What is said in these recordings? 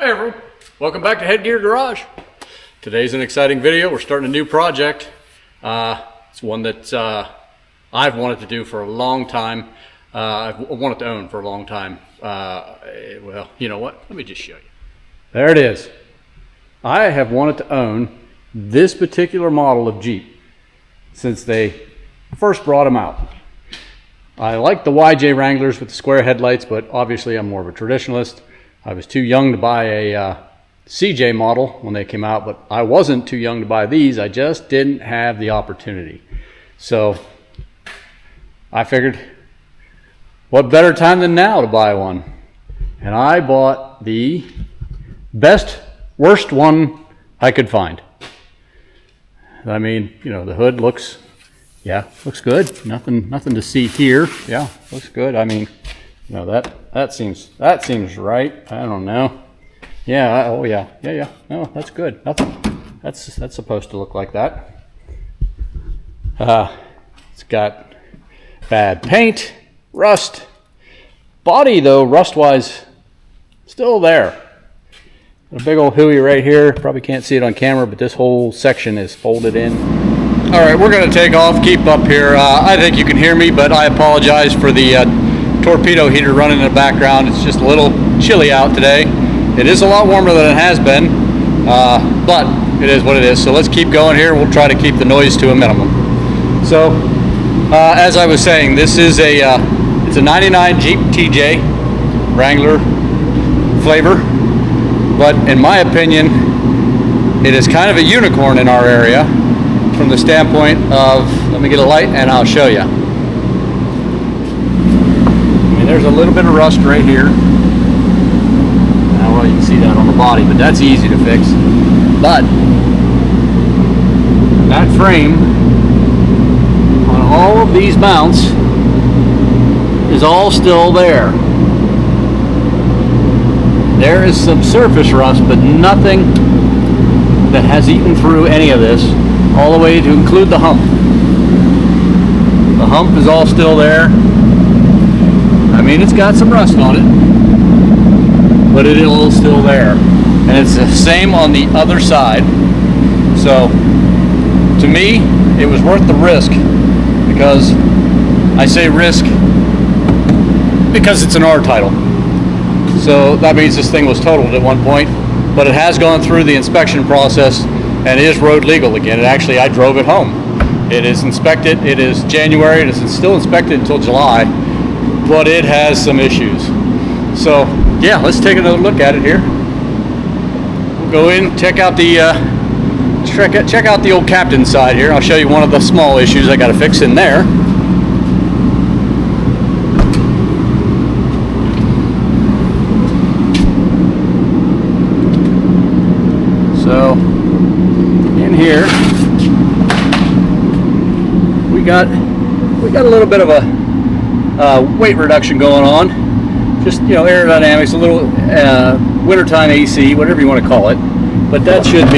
Hey everyone, welcome back to Headgear Garage. Today's an exciting video. We're starting a new project. It's one that I've wanted to do for a long time. I've wanted to own for a long time. Well, you know what? Let me just show you. There it is. I have wanted to own this particular model of Jeep since they first brought them out. I like the YJ Wranglers with the square headlights, but obviously I'm more of a traditionalist. I was too young to buy a CJ model when they came out, but I wasn't too young to buy these. I just didn't have the opportunity. So I figured, what better time than now to buy one? And I bought the worst one I could find. I mean, you know, the hood looks good. Nothing to see here. Yeah, looks good. I mean, you know, that seems right. I don't know. Yeah. Oh yeah. Yeah. No, that's good. Nothing. That's supposed to look like that. It's got bad paint, rust. Body though, rust-wise, still there. A big old Huey right here. Probably can't see it on camera, but this whole section is folded in. All right, we're gonna take off. Keep up here. I think you can hear me, but I apologize for the torpedo heater running in the background. It's just a little chilly out today. It is a lot warmer than it has been, but it is what it is. So let's keep going here. We'll try to keep the noise to a minimum. So as I was saying, this is it's a 99 Jeep TJ Wrangler flavor, but in my opinion it is kind of a unicorn in our area from the standpoint of, let me get a light and I'll show you. There's a little bit of rust right here. Well, you can see that on the body, but that's easy to fix. But that frame on all of these mounts is all still there. There is some surface rust, but nothing that has eaten through any of this, all the way to include the hump. The hump is all still there. I mean, it's got some rust on it, but it is all still there. And it's the same on the other side. So, to me, it was worth the risk, because I say risk because it's an R title. So that means this thing was totaled at one point, but it has gone through the inspection process and is road legal again. And actually, I drove it home. It is inspected. It is January. It is still inspected until July. But it has some issues. So yeah, let's take another look at it here. We'll go in, check out the old captain side here. I'll show you one of the small issues I got to fix in there. So in here we got a little bit of a weight reduction going on, just, you know, aerodynamics, a little wintertime AC, whatever you want to call it. But that should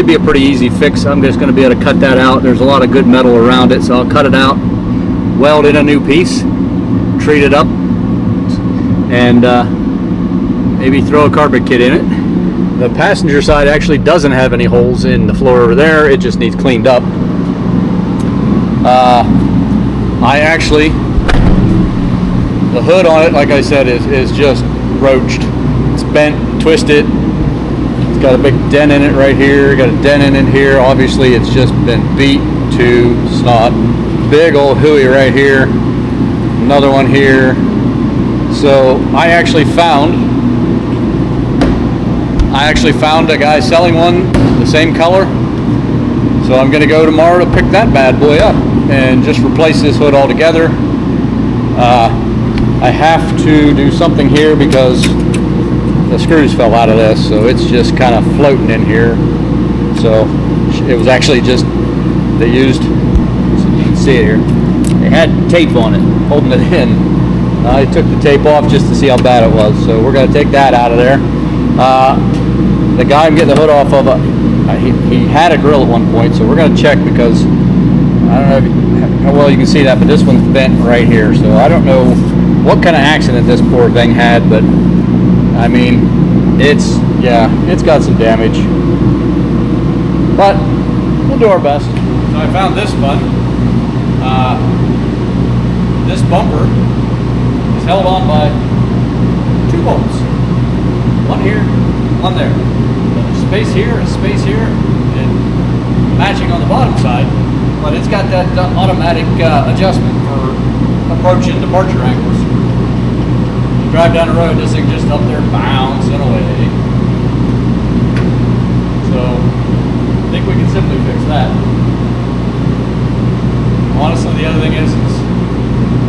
be a pretty easy fix. I'm just going to be able to cut that out. There's a lot of good metal around it, so I'll cut it out, weld in a new piece, treat it up, and maybe throw a carpet kit in it. The passenger side actually doesn't have any holes in the floor over there. It just needs cleaned up. The hood on it, like I said, is just roached. It's bent, twisted. It's got a big dent in it right here. Got a dent in it here. Obviously, it's just been beat to snot. Big old Huey right here. Another one here. So I actually found a guy selling one the same color. So I'm going to go tomorrow to pick that bad boy up and just replace this hood altogether. I have to do something here because the screws fell out of this, so it's just kind of floating in here. So it was actually just, they used, so you can see it here, they had tape on it holding it in. I took the tape off just to see how bad it was, so we're going to take that out of there. The guy I'm getting the hood off of, he had a grill at one point, so we're going to check, because I don't know how well you can see that, but this one's bent right here, so I don't know what kind of accident this poor thing had, but I mean, it's got some damage. But we'll do our best. So I found this one. This bumper is held on by 2 bolts. One here, one there. A space here, and matching on the bottom side. But it's got that automatic adjustment for approach and departure angles. You drive down the road, this thing just up there bouncing away. So I think we can simply fix that. Honestly, the other thing is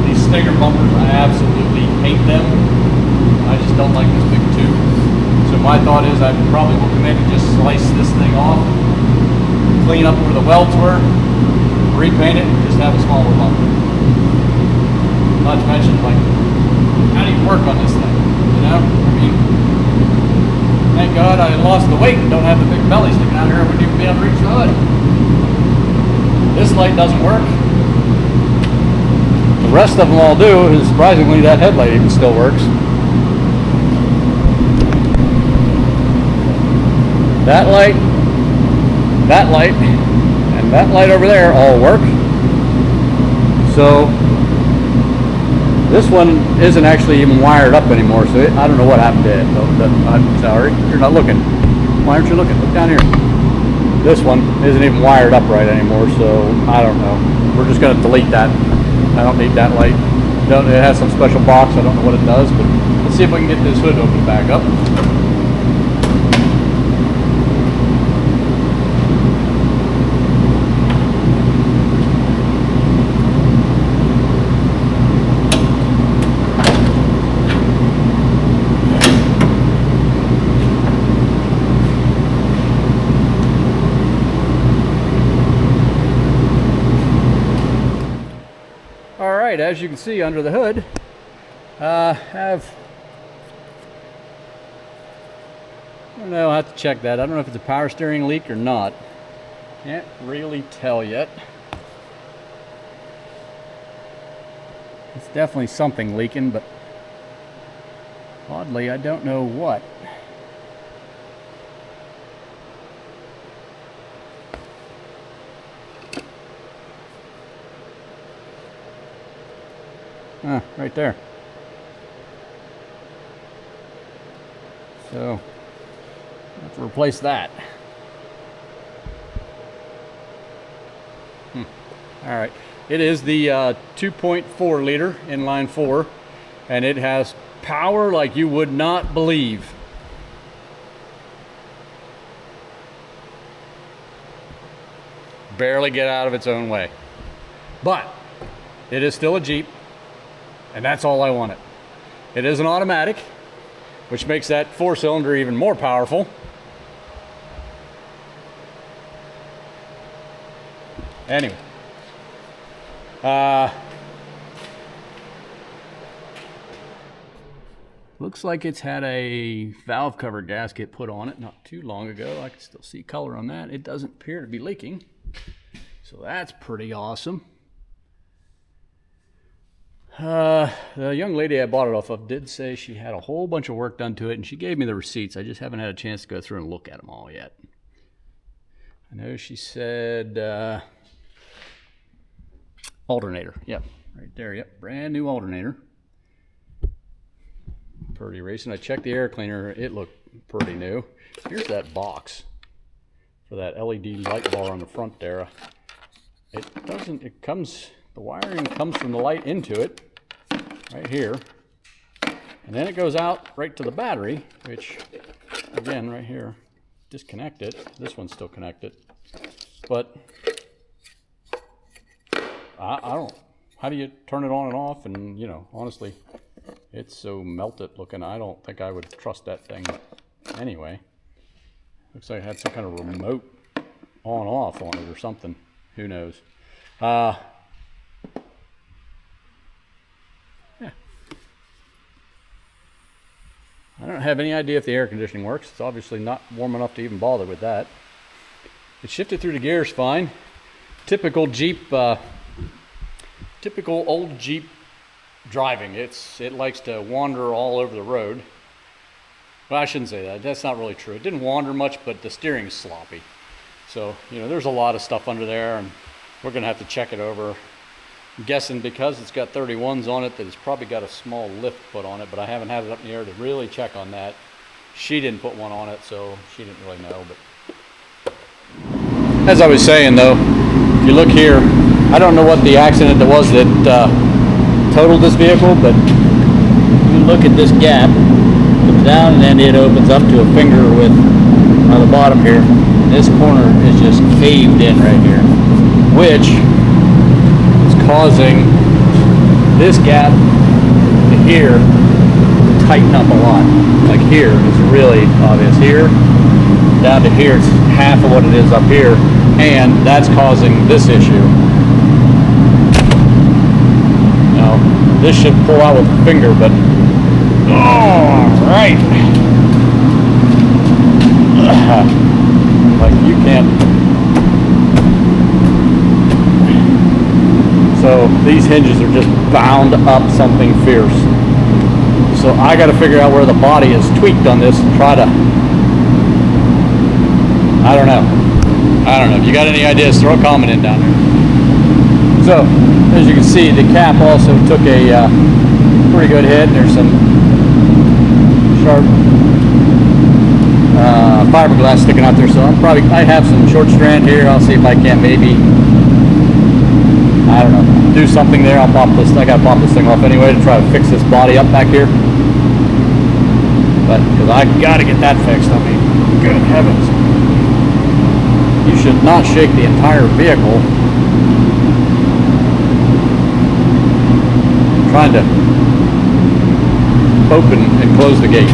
these stinger bumpers, I absolutely hate them. I just don't like this big tube. So my thought is I probably will come in and just slice this thing off, clean up where the welds were, repaint it, and just have a smaller bumper. Not to mention, like, how do you work on this thing? You know? I mean, thank God I lost the weight and don't have the big belly sticking out here. I wouldn't even be able to reach the hood. This light doesn't work. The rest of them all do, and surprisingly that headlight even still works. That light, and that light over there all work. So this one isn't actually even wired up anymore, so I don't know what happened to it. I'm sorry, you're not looking. Why aren't you looking? Look down here. This one isn't even wired up right anymore, so I don't know. We're just going to delete that. I don't need that light. It has some special box. I don't know what it does, but let's see if we can get this hood opened back up. As you can see under the hood, I don't know, I'll have to check that. I don't know if it's a power steering leak or not. Can't really tell yet. It's definitely something leaking, but oddly I don't know what. Right there. So, I have to replace that. Alright, it is the 2.4 liter inline 4, and it has power like you would not believe. Barely get out of its own way. But, it is still a Jeep. And that's all I wanted. It is an automatic, which makes that 4-cylinder even more powerful. Anyway. Looks like it's had a valve cover gasket put on it not too long ago. I can still see color on that. It doesn't appear to be leaking. So that's pretty awesome. The young lady I bought it off of did say she had a whole bunch of work done to it, and she gave me the receipts. I just haven't had a chance to go through and look at them all yet. I know she said alternator. Yep, right there. Yep, brand new alternator. Pretty recent. I checked the air cleaner. It looked pretty new. Here's that box for that LED light bar on the front there. The wiring comes from the light into it, right here, and then it goes out right to the battery, which, again, right here, disconnect it. This one's still connected, but I don't, how do you turn it on and off? And, you know, honestly, it's so melted looking, I don't think I would trust that thing. Anyway, looks like it had some kind of remote on-off on it or something. Who knows? Yeah. I don't have any idea if the air conditioning works. It's obviously not warm enough to even bother with that. It shifted through the gears fine. Typical Jeep, typical old Jeep driving. It likes to wander all over the road. Well, I shouldn't say that. That's not really true. It didn't wander much, but the steering is sloppy. So, you know, there's a lot of stuff under there, and we're going to have to check it over. I'm guessing because it's got 31s on it that it's probably got a small lift put on it, but I haven't had it up in the air to really check on that. She didn't put one on it, so she didn't really know. But as I was saying, though, if you look here, I don't know what the accident that was that totaled this vehicle, but you look at this gap, comes down, and then it opens up to a finger width on the bottom here. This corner is just caved in right here, which is causing this gap to here to tighten up a lot. Like here is really obvious. Here down to here, it's half of what it is up here, and that's causing this issue. Now, this should pull out with a finger, but all right. Like you can't. So these hinges are just bound up something fierce. So I got to figure out where the body is tweaked on this and try to. I don't know. If you got any ideas, throw a comment in down there. So as you can see, the cap also took a pretty good hit. There's some sharp fiberglass sticking out there, so I have some short strand here. I'll see if I can maybe, I don't know, do something there. I'll pop this. I gotta pop this thing off anyway to try to fix this body up back here. But because I gotta get that fixed. I mean, good heavens, you should not shake the entire vehicle. I'm trying to open and close the gate.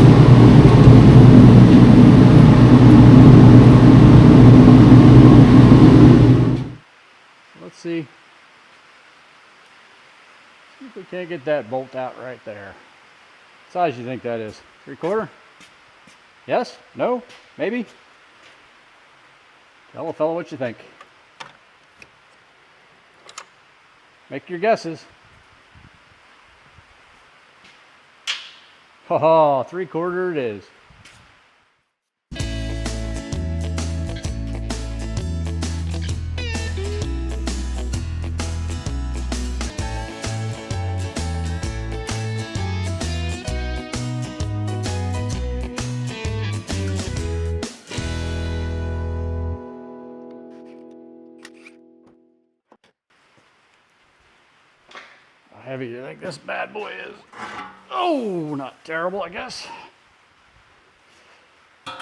Let's see if we can't get that bolt out right there. What size do you think that is? 3/4? Yes? No? Maybe? Tell a fellow what you think. Make your guesses. Ha 3/4 it is. How heavy do you think this bad boy is? Oh, not terrible, I guess. You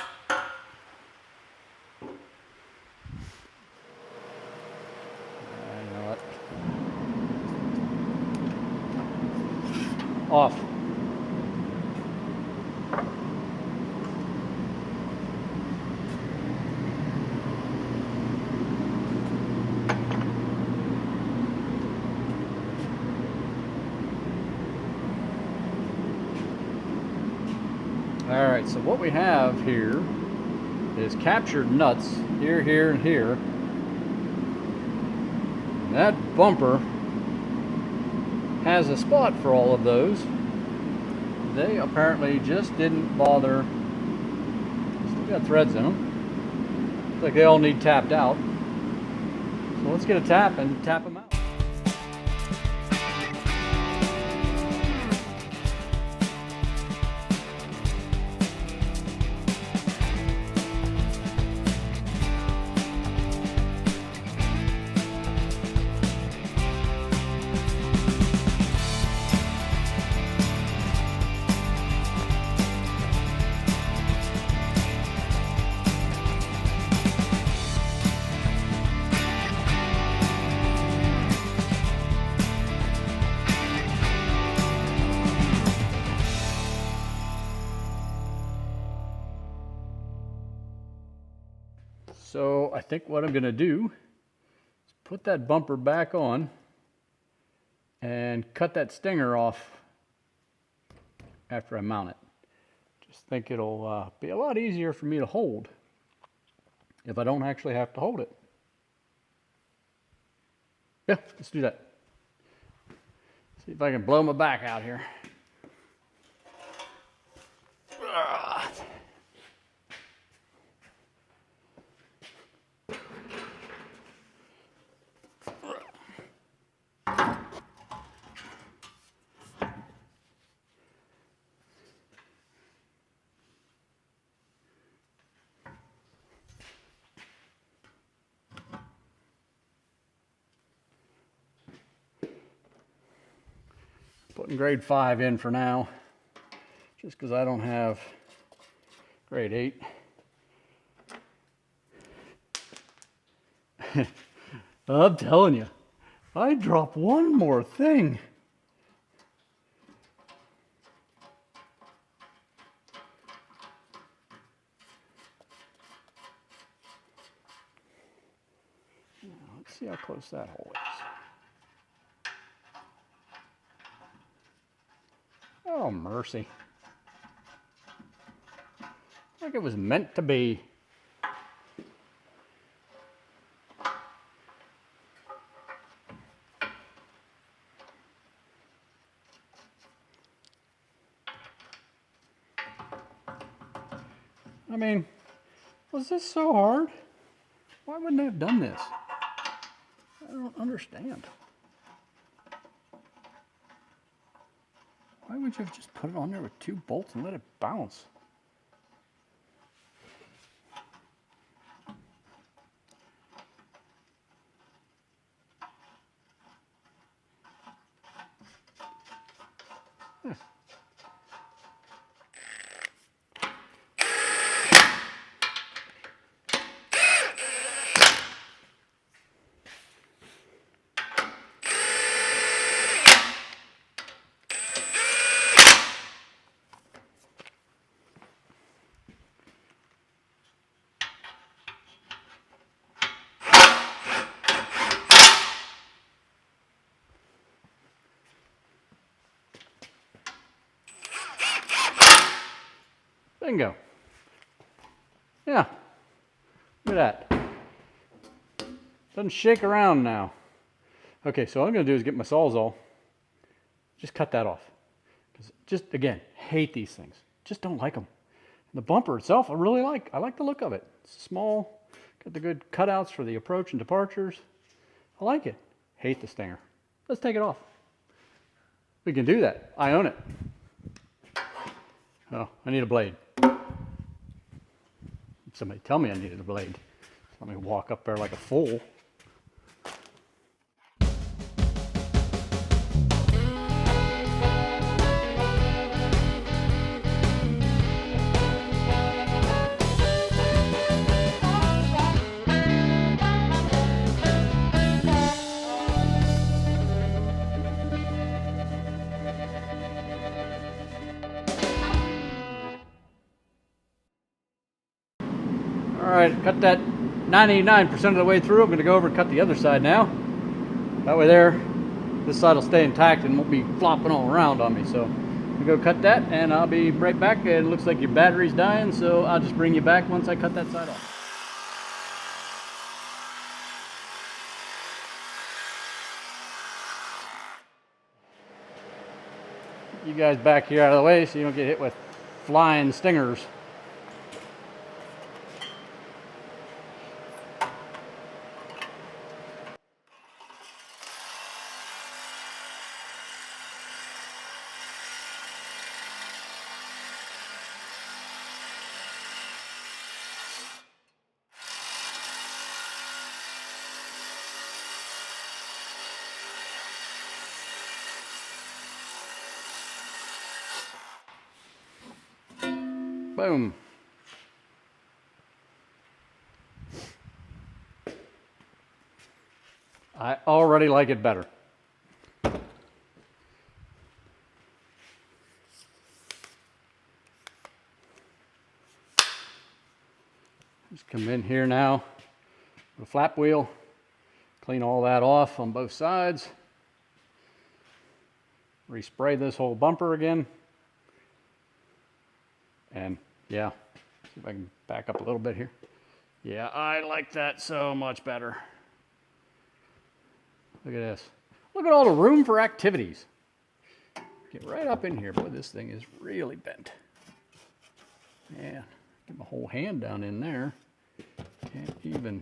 know what? Off. Alright, so what we have here is captured nuts here, here, and here. And that bumper has a spot for all of those. They apparently just didn't bother. Still got threads in them. Looks like they all need tapped out. So let's get a tap and tap them out. So I think what I'm going to do is put that bumper back on and cut that stinger off after I mount it. Just think it'll be a lot easier for me to hold if I don't actually have to hold it. Yeah, let's do that. See if I can blow my back out here. Putting grade 5 in for now, just because I don't have grade 8. I'm telling you, I drop one more thing. Now, let's see how close that hole is. Oh, mercy. Like it was meant to be. I mean, was this so hard? Why wouldn't I have done this? I don't understand. Why would you have just put it on there with 2 bolts and let it bounce? Bingo. Yeah. Look at that. Doesn't shake around now. Okay, so all I'm going to do is get my Sawzall. Just cut that off. Because just, again, hate these things. Just don't like them. And the bumper itself, I really like. I like the look of it. It's small. Got the good cutouts for the approach and departures. I like it. Hate the stinger. Let's take it off. We can do that. I own it. Oh, I need a blade. Somebody tell me I needed a blade. Let me walk up there like a fool. All right, cut that 99% of the way through. I'm going to go over and cut the other side now. That way there, this side will stay intact and won't be flopping all around on me. So I'm going to go cut that and I'll be right back. It looks like your battery's dying, so I'll just bring you back once I cut that side off. You guys back here out of the way so you don't get hit with flying stingers. Boom. I already like it better. Just come in here now with a flap wheel, clean all that off on both sides, respray this whole bumper again, and yeah, see if I can back up a little bit here. Yeah, I like that so much better. Look at this. Look at all the room for activities. Get right up in here. Boy, this thing is really bent. Yeah, get my whole hand down in there. Can't even.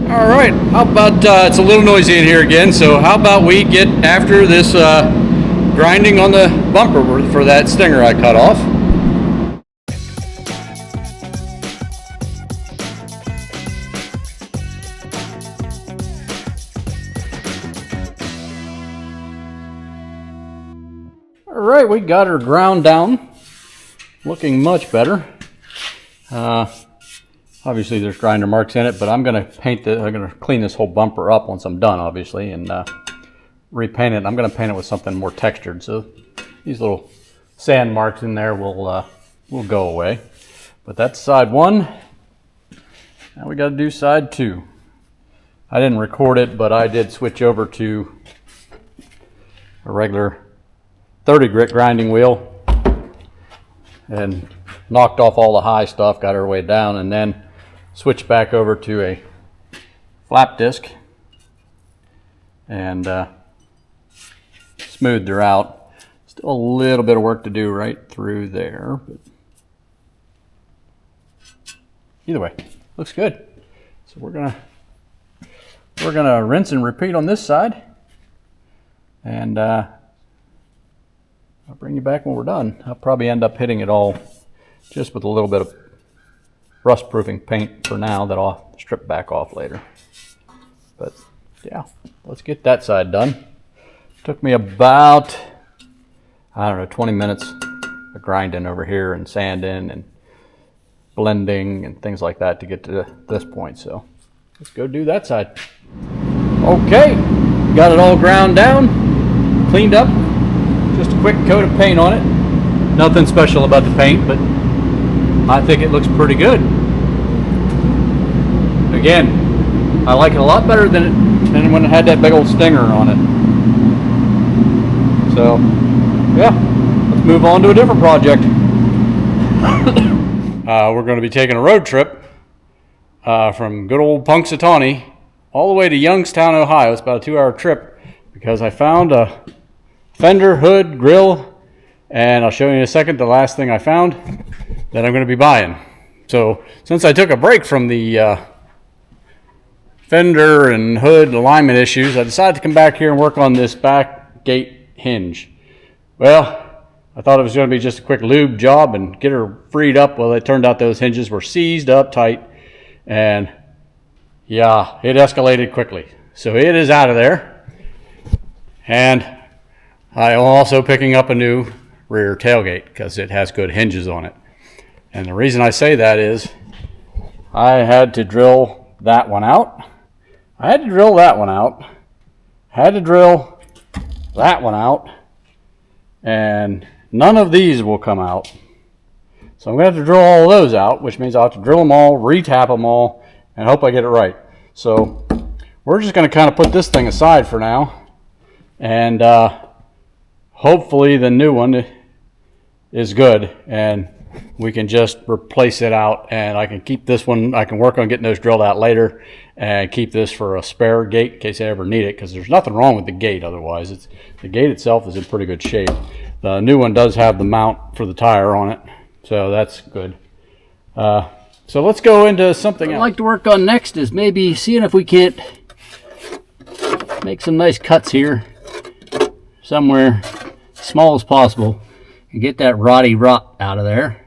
All right, how about, it's a little noisy in here again, so how about we get after this grinding on the bumper for that stinger I cut off. All right, we got her ground down, looking much better. Obviously there's grinder marks in it, but I'm gonna clean this whole bumper up once I'm done, obviously, and repaint it. I'm gonna paint it with something more textured, so these little sand marks in there will go away. But that's side one. Now we gotta do side two. I didn't record it, but I did switch over to a regular 30 grit grinding wheel and knocked off all the high stuff, got her way down, and then switched back over to a flap disc and smoothed her out. Still a little bit of work to do right through there, but either way, looks good. So we're gonna rinse and repeat on this side, and I'll bring you back when we're done. I'll probably end up hitting it all just with a little bit of rust proofing paint for now that I'll strip back off later. But yeah, let's get that side done. Took me about, I don't know, 20 minutes of grinding over here and sanding and blending and things like that to get to this point. So let's go do that side. Okay, got it all ground down, cleaned up. Just a quick coat of paint on it. Nothing special about the paint, but I think it looks pretty good. Again, I like it a lot better than when it had that big old stinger on it. So, yeah, let's move on to a different project. We're going to be taking a road trip from good old Punxsutawney all the way to Youngstown, Ohio. It's about a 2-hour trip because I found a fender, hood, grill, and I'll show you in a second the last thing I found that I'm going to be buying. So since I took a break from the fender and hood alignment issues, I decided to come back here and work on this back gate hinge. Well, I thought it was going to be just a quick lube job and get her freed up. Well, it turned out those hinges were seized up tight, and yeah, it escalated quickly. So it is out of there, and I am also picking up a new rear tailgate because it has good hinges on it. And the reason I say that is I had to drill that one out. I had to drill that one out. Had to drill that one out. And none of these will come out. So I'm going to have to drill all of those out, which means I'll have to drill them all, re-tap them all, and hope I get it right. So we're just going to kind of put this thing aside for now. And hopefully the new one is good and we can just replace it out, and I can keep this one. I can work on getting those drilled out later and keep this for a spare gate in case I ever need it, because there's nothing wrong with the gate otherwise. The gate itself is in pretty good shape. The new one does have the mount for the tire on it, so that's good. So let's go into something else. What I'd like to work on next is maybe seeing if we can't make some nice cuts here somewhere, small as possible, and get that rot out of there,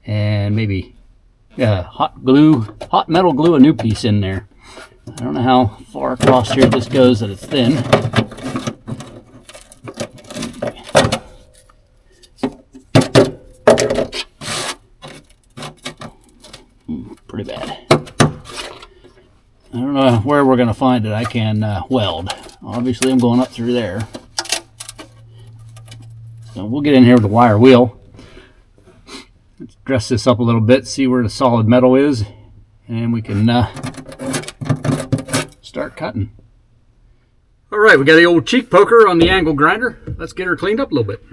and maybe hot metal glue a new piece in there. I don't know how far across here this goes that it's thin. Pretty bad. I don't know where we're going to find it. I can weld. Obviously I'm going up through there. So we'll get in here with the wire wheel. Let's dress this up a little bit, see where the solid metal is, and we can start cutting. All right, we got the old cheek poker on the angle grinder. Let's get her cleaned up a little bit.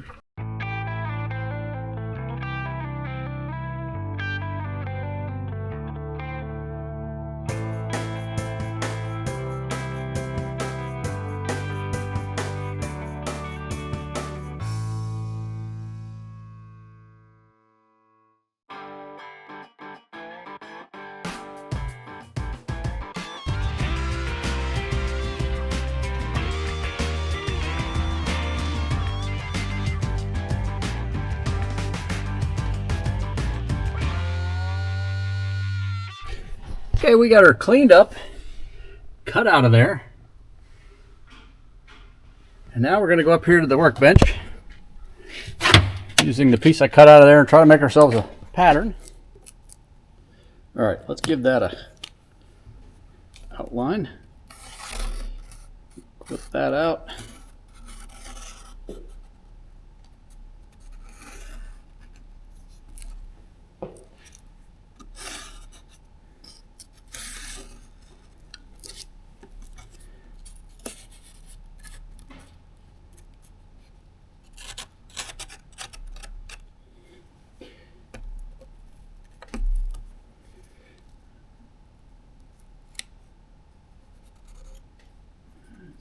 Okay, we got her cleaned up, cut out of there. And now we're going to go up here to the workbench using the piece I cut out of there and try to make ourselves a pattern. All right, let's give that a outline. Put that out.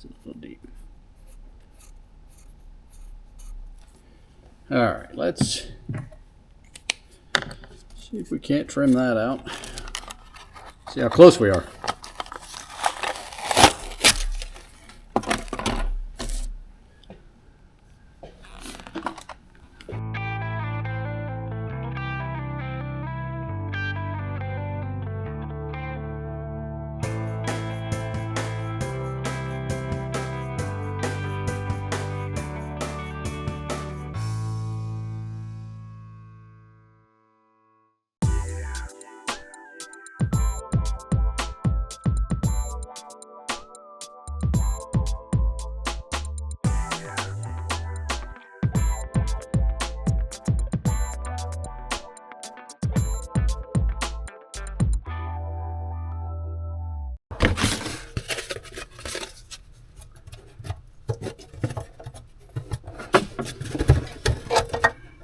It's a little deep. All right, let's see if we can't trim that out. See how close we are.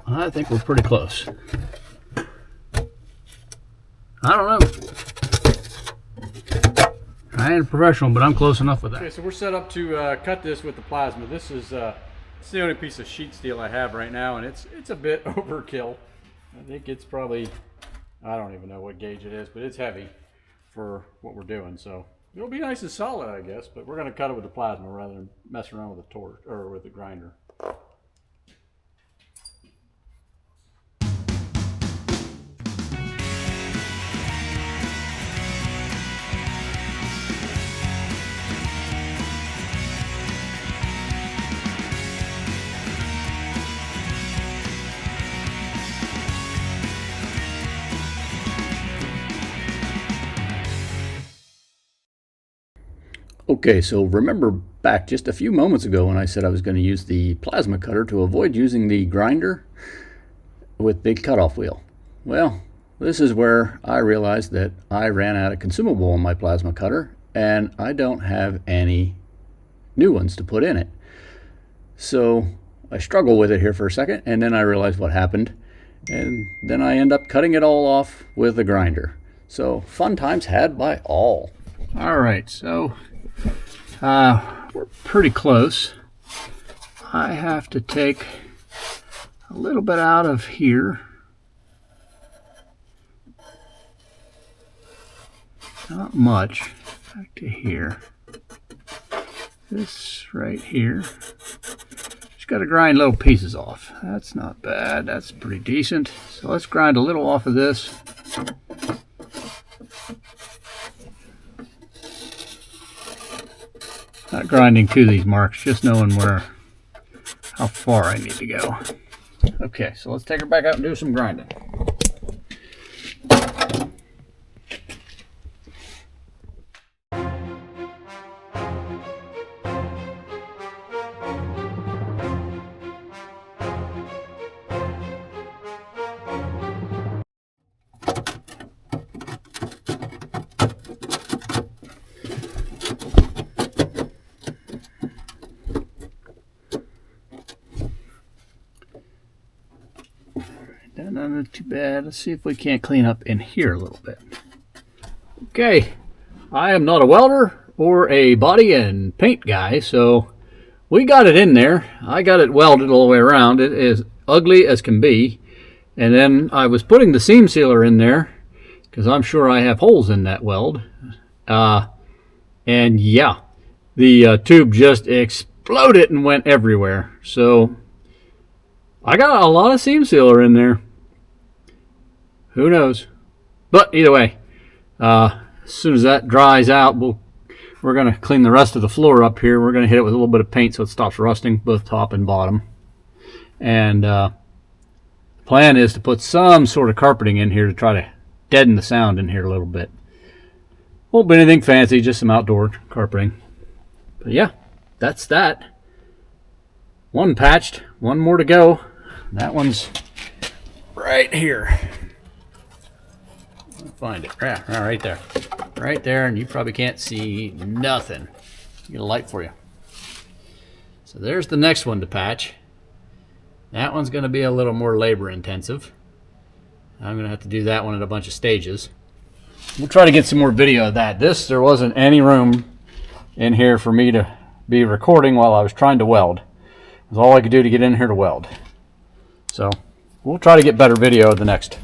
I think we're pretty close. I don't know. I ain't a professional, but I'm close enough with that. Okay, so we're set up to cut this with the plasma. This is it's the only piece of sheet steel I have right now, and it's a bit overkill. I think it's probably, I don't even know what gauge it is, but it's heavy for what we're doing. So it'll be nice and solid, I guess, but we're going to cut it with the plasma rather than mess around with the torch or with the grinder. Okay, so remember back just a few moments ago when I said I was going to use the plasma cutter to avoid using the grinder with the cutoff wheel. Well, this is where I realized that I ran out of consumable on my plasma cutter and I don't have any new ones to put in it. So I struggled with it here for a second, and then I realized what happened, and then I end up cutting it all off with the grinder. So fun times had by all. All right, so we're pretty close. I have to take a little bit out of here. Not much. Back to here. This right here. Just got to grind little pieces off. That's not bad. That's pretty decent. So let's grind a little off of this. Not grinding to these marks, just knowing how far I need to go. Okay, so let's take her back out and do some grinding. Not too bad. Let's see if we can't clean up in here a little bit. Okay, I am not a welder or a body and paint guy, so we got it in there. I got it welded all the way around. It is ugly as can be. And then I was putting the seam sealer in there because I'm sure I have holes in that weld. And yeah, the tube just exploded and went everywhere. So I got a lot of seam sealer in there. Who knows? But either way, As soon as that dries out, we're going to clean the rest of the floor up here. We're going to hit it with a little bit of paint so it stops rusting, both top and bottom. And the plan is to put some sort of carpeting in here to try to deaden the sound in here a little bit. Won't be anything fancy, just some outdoor carpeting. But yeah, that's that. One patched, one more to go. That one's right here. I'll find it. Yeah, right there. Right there, and you probably can't see nothing. Get a light for you. So there's the next one to patch. That one's going to be a little more labor intensive. I'm going to have to do that one in a bunch of stages. We'll try to get some more video of that. There wasn't any room in here for me to be recording while I was trying to weld. It was all I could do to get in here to weld. So we'll try to get better video of the next.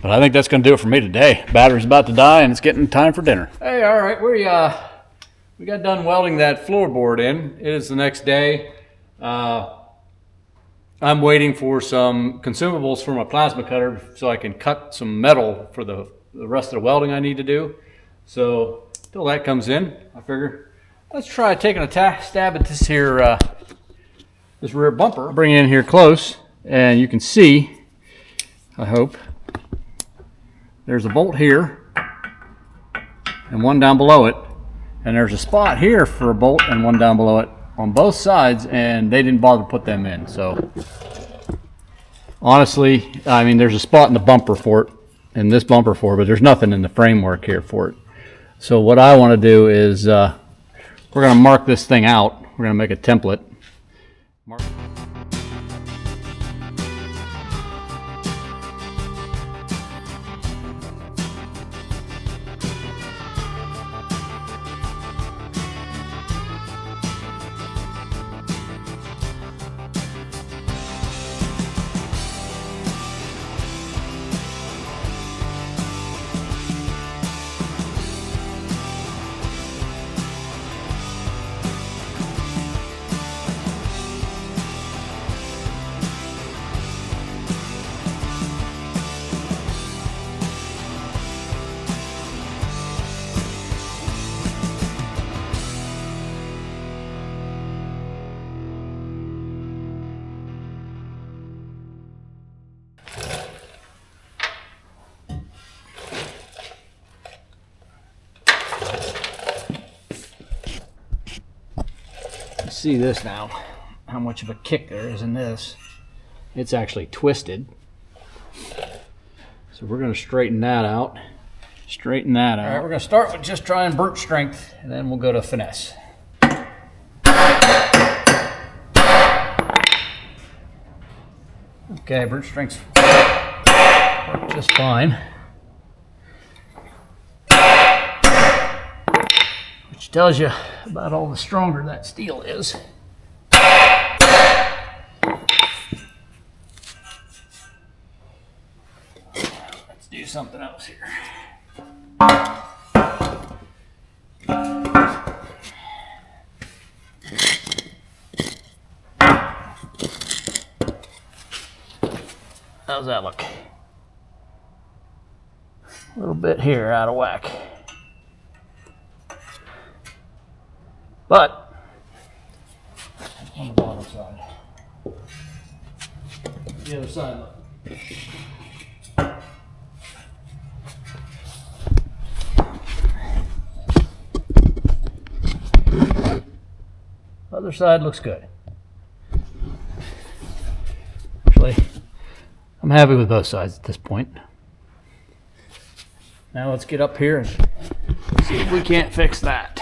But I think that's going to do it for me today. Battery's about to die and it's getting time for dinner. Hey, all right, we got done welding that floorboard in. It is the next day. I'm waiting for some consumables for my plasma cutter so I can cut some metal for the rest of the welding I need to do. So until that comes in, I figure let's try taking a stab at this here, this rear bumper. I'll bring it in here close and you can see, I hope, there's a bolt here and one down below it, and there's a spot here for a bolt and one down below it on both sides, and they didn't bother to put them in. So honestly, I mean, there's a spot in the bumper for it and this bumper for it, but there's nothing in the framework here for it. So what I want to do is we're going to mark this thing out. We're going to make a template. See this now, how much of a kick there is in this. It's actually twisted. So we're going to straighten that out. All right, we're going to start with just trying burnt strength, and then we'll go to finesse. Okay, burnt strength's worked just fine. Which tells you about all the stronger that steel is. Let's do something else here. How's that look? A little bit here out of whack. But on the bottom side, the other side, look. Other side looks good. Actually, I'm happy with both sides at this point. Now let's get up here and see if we can't fix that.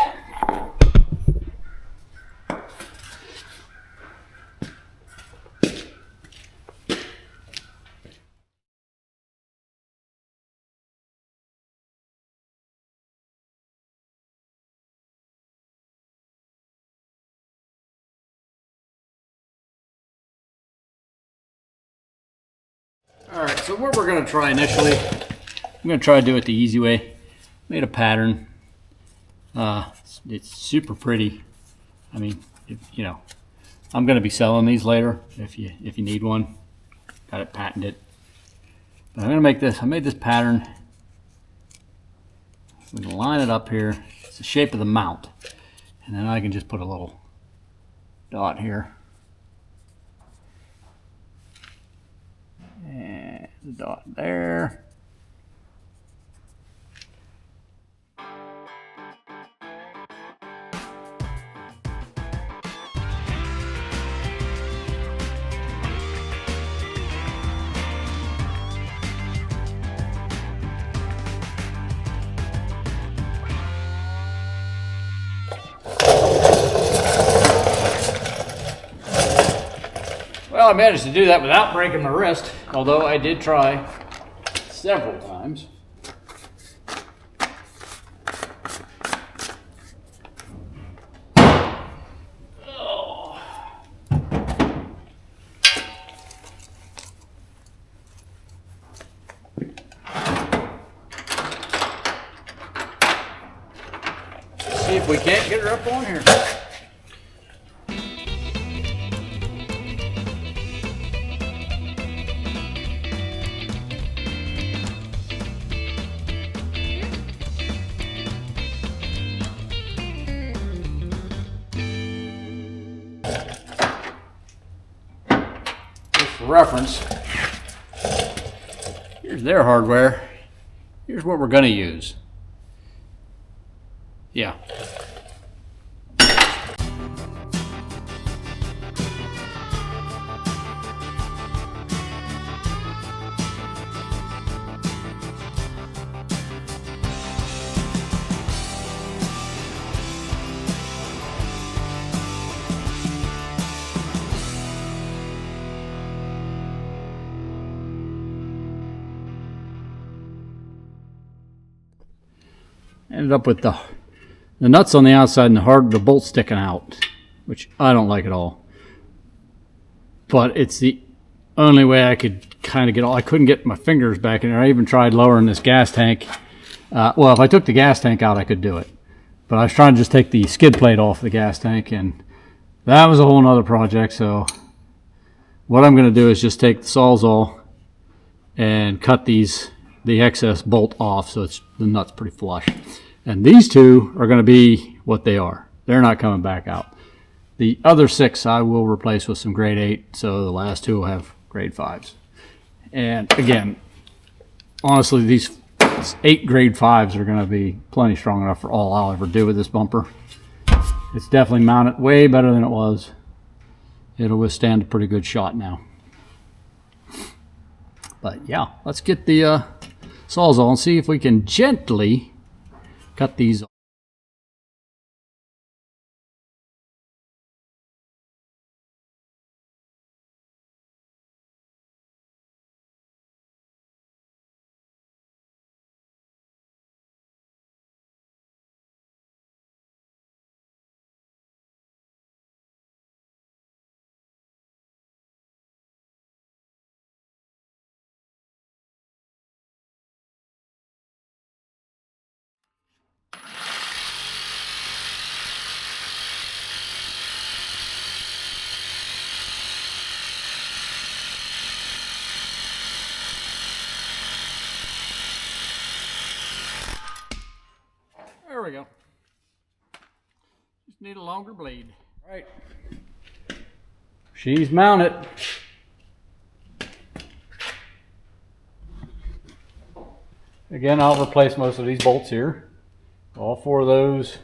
All right, so what we're going to try initially, I'm going to try to do it the easy way. Made a pattern. It's super pretty. I mean, you know, I'm going to be selling these later if you need one. Got it patented. But I'm going to make this. I made this pattern We can line it up here. It's the shape of the mount. And then I can just put a little dot here. And a dot there. Well, I managed to do that without breaking my wrist, although I did try several times. Oh. Let's see if we can't get her up on here. For reference, here's their hardware. Here's what we're going to use. Yeah. Ended up with the nuts on the outside and the bolt sticking out, which I don't like at all. But it's the only way I could kind of get all. I couldn't get my fingers back in there. I even tried lowering this gas tank. Well, if I took the gas tank out, I could do it. But I was trying to just take the skid plate off the gas tank, and that was a whole nother project. So what I'm going to do is just take the Sawzall and cut the excess bolt off so the nut's pretty flush. And these two are going to be what they are. They're not coming back out. The other 6 I will replace with some grade 8, so the last 2 will have grade 5s. And again, honestly, these 8 grade 5s are going to be plenty strong enough for all I'll ever do with this bumper. It's definitely mounted way better than it was. It'll withstand a pretty good shot now. But yeah, let's get the Sawzall and see if we can gently cut these off. There we go. Just need a longer blade. All right. She's mounted. Again, I'll replace most of these bolts here. All 4 of those.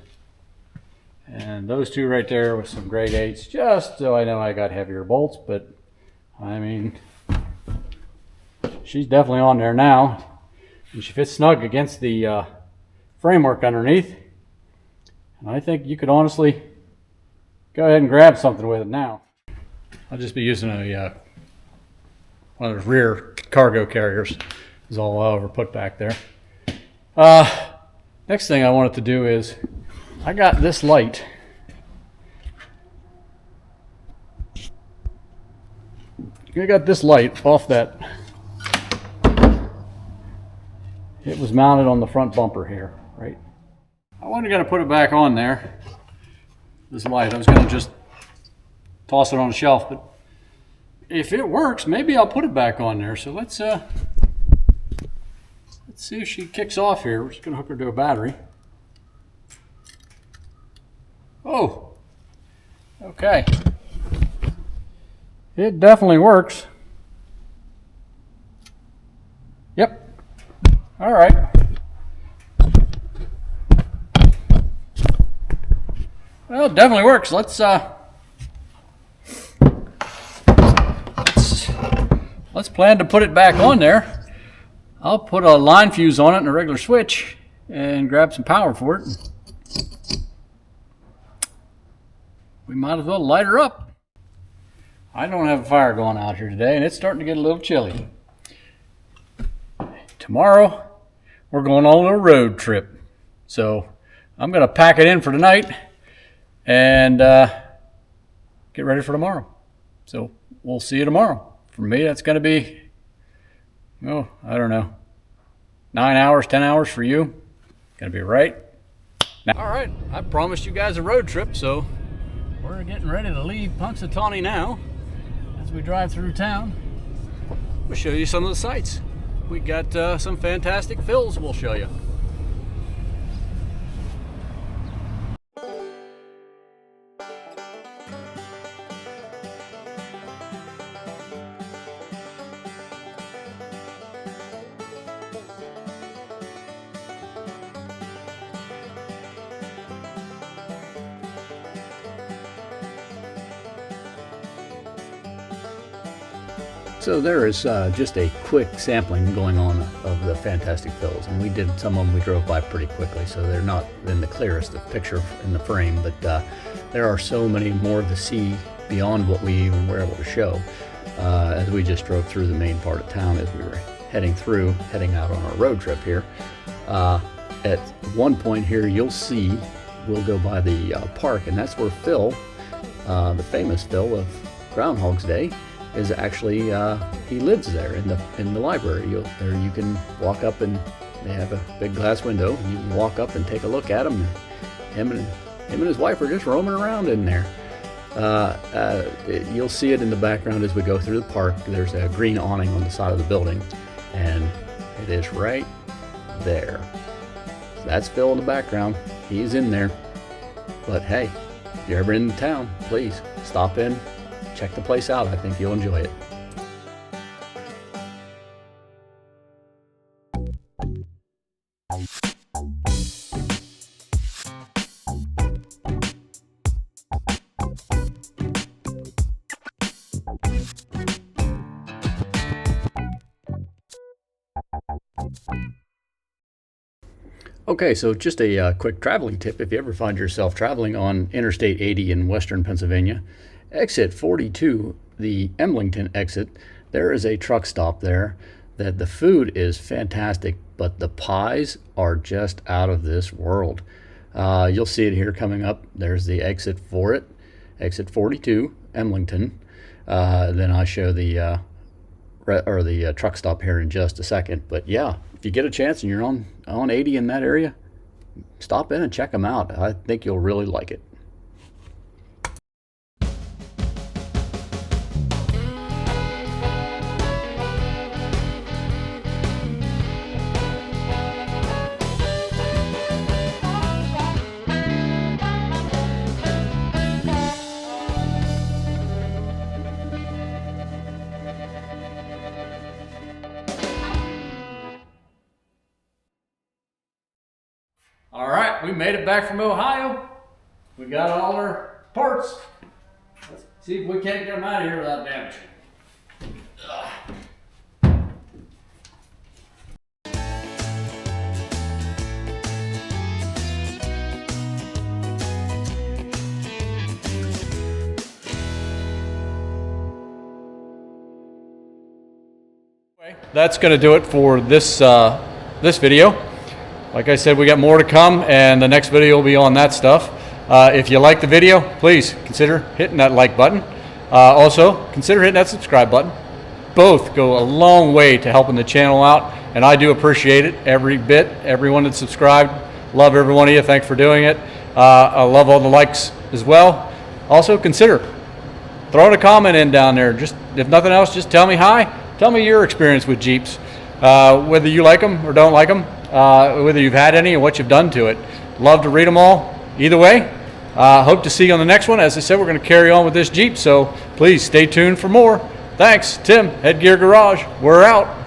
And those 2 right there with some grade 8s, just so I know I got heavier bolts, but I mean, she's definitely on there now. And she fits snug against the framework underneath. And I think you could honestly go ahead and grab something with it now. I'll just be using one of those rear cargo carriers is all I'll ever put back there. Next thing I wanted to do is I got this light. I got this light off that. It was mounted on the front bumper here, right? I wasn't going to put it back on there, this light. I was going to just toss it on a shelf, but if it works, maybe I'll put it back on there. So let's Let's see if she kicks off here. We're just going to hook her to a battery. Oh, okay. It definitely works. Yep. All right. Well, it definitely works. Let's plan to put it back on there. I'll put a line fuse on it and a regular switch and grab some power for it. We might as well light her up. I don't have a fire going out here today, and it's starting to get a little chilly. Tomorrow, we're going on a road trip. So I'm going to pack it in for tonight and get ready for tomorrow. So we'll see you tomorrow. For me, that's going to be, oh, I don't know, 9 hours, 10 hours for you. Going to be right now. All right, I promised you guys a road trip, so we're getting ready to leave Punxsutawney now. As we drive through town, we'll show you some of the sights. We got some fantastic fills we'll show you. So there is just a quick sampling going on of the fantastic fills, and we did some of them. We drove by pretty quickly, so they're not in the clearest of picture in the frame, but there are so many more to see beyond what we even were able to show as we just drove through the main part of town as we were heading out on our road trip here. At one point here, you'll see, we'll go by the park, and that's where Phil, the famous Phil of Groundhog's Day, is actually he lives there in the library. You can walk up, and they have a big glass window. You can walk up and take a look at him. Him and his wife are just roaming around in there. You'll see it in the background as we go through the park. There's a green awning on the side of the building, and it is right there. So that's Phil in the background. He's in there. But hey, if you're ever in town, please stop in. Check the place out. I think you'll enjoy it. Okay, so just a quick traveling tip. If you ever find yourself traveling on Interstate 80 in western Pennsylvania, exit 42, the Emlington exit, there is a truck stop there that the food is fantastic, but the pies are just out of this world. You'll see it here coming up. There's the exit for it, exit 42, Emlington. Then I'll show the truck stop here in just a second. But yeah, if you get a chance and you're on 80 in that area, stop in and check them out. I think you'll really like it. All right, we made it back from Ohio. We got all our parts. Let's see if we can't get them out of here without damage. That's going to do it for this video. Like I said, we got more to come, and the next video will be on that stuff. If you like the video, please consider hitting that like button. Also, consider hitting that subscribe button. Both go a long way to helping the channel out, and I do appreciate it every bit. Everyone that's subscribed, love every one of you. Thanks for doing it. I love all the likes as well. Also, consider throwing a comment in down there. Just if nothing else, just tell me hi. Tell me your experience with Jeeps. whether you like them or don't like them, whether you've had any and what you've done to it. Love to read them all. Either way, hope to see you on the next one. As I said, we're going to carry on with this Jeep, so please stay tuned for more. Thanks, Tim, Headgear Garage. We're out.